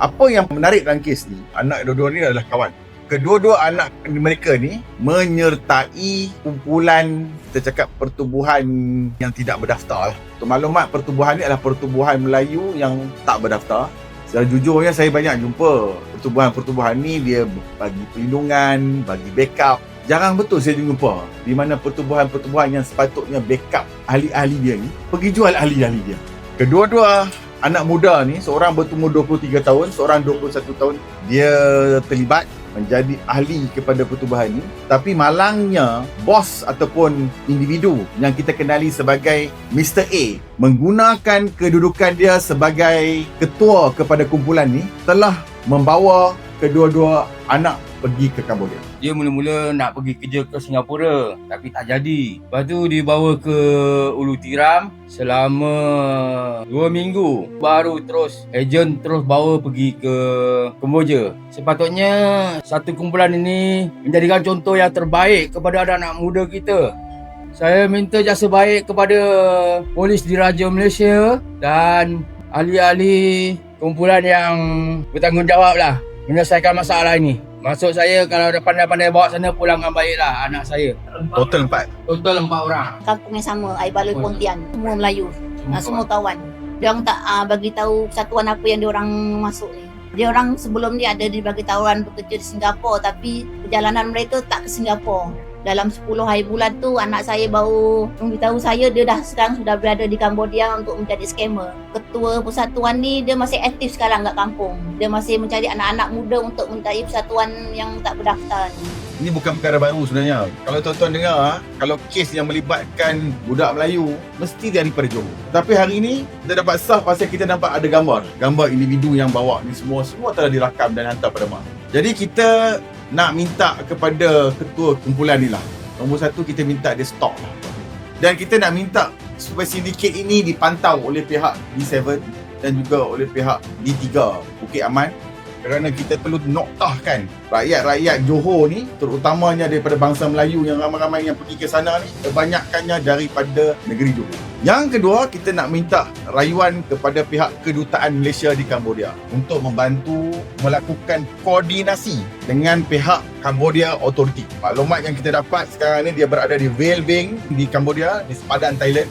Apa yang menarik dalam kes ni, anak dua-dua ni adalah kawan. Kedua-dua anak mereka ni menyertai kumpulan, kita cakap, pertubuhan yang tidak berdaftar. Untuk maklumat, pertubuhan ni adalah pertubuhan Melayu yang tak berdaftar. Secara jujurnya saya banyak jumpa pertubuhan-pertubuhan ni, dia bagi perlindungan, bagi backup. Jarang betul saya jumpa di mana pertubuhan-pertubuhan yang sepatutnya backup ahli-ahli dia ni pergi jual ahli-ahli dia. Kedua-dua anak muda ni, seorang berumur 23 tahun, seorang 21 tahun, dia terlibat menjadi ahli kepada pertubuhan ni. Tapi malangnya, bos ataupun individu yang kita kenali sebagai Mr. A menggunakan kedudukan dia sebagai ketua kepada kumpulan ni telah membawa kedua-dua anak pergi ke Cambodia. Dia mula-mula nak pergi kerja ke Singapura, tapi tak jadi. Lepas tu dibawa ke Ulu Tiram selama 2 minggu. Baru terus ejen terus bawa pergi ke Kemboja. Sepatutnya satu kumpulan ini menjadikan contoh yang terbaik kepada anak-anak muda kita. Saya minta jasa baik kepada Polis Diraja Malaysia dan ahli-ahli kumpulan yang bertanggungjawab lah menyelesaikan masalah ini. Maksud saya, kalau ada pandai-pandai bawa sana, pulangkan baiklah anak saya. Total 4 orang. Kampung yang sama, air baloi Pontian, semua Melayu, semua kawan. Diorang tak bagi tahu persatuan apa yang diorang masuk ni. Diorang sebelum ni ada dibagi tawaran bekerja di Singapura, tapi perjalanan mereka tak ke Singapura. Dalam 10 hari bulan tu, anak saya baru memberitahu saya dia sekarang sudah berada di Cambodia untuk menjadi scammer. Ketua persatuan ni dia masih aktif sekarang kat kampung. Dia masih mencari anak-anak muda untuk mencari persatuan yang tak berdaftar ni. Ini bukan perkara baru sebenarnya. Kalau tuan-tuan dengar, kalau kes yang melibatkan budak Melayu, mesti daripada Johor. Tapi hari ini, kita dapat sah pasal kita nampak ada gambar individu yang bawa ni semua telah dirakam dan hantar pada mak. Jadi kita nak minta kepada ketua kumpulan ni lah. Nombor satu, kita minta dia stop lah. Dan kita nak minta supaya sindiket ini dipantau oleh pihak D7 dan juga oleh pihak D3 Bukit Aman. Kerana kita perlu noktahkan rakyat-rakyat Johor ni, terutamanya daripada bangsa Melayu yang ramai-ramai yang pergi ke sana ni, kebanyakannya daripada negeri Johor. Yang kedua, kita nak minta rayuan kepada pihak kedutaan Malaysia di Cambodia untuk membantu melakukan koordinasi dengan pihak Cambodia Authority. Maklumat yang kita dapat sekarang ni, dia berada di Vale Veng di Cambodia, di sepadan Thailand.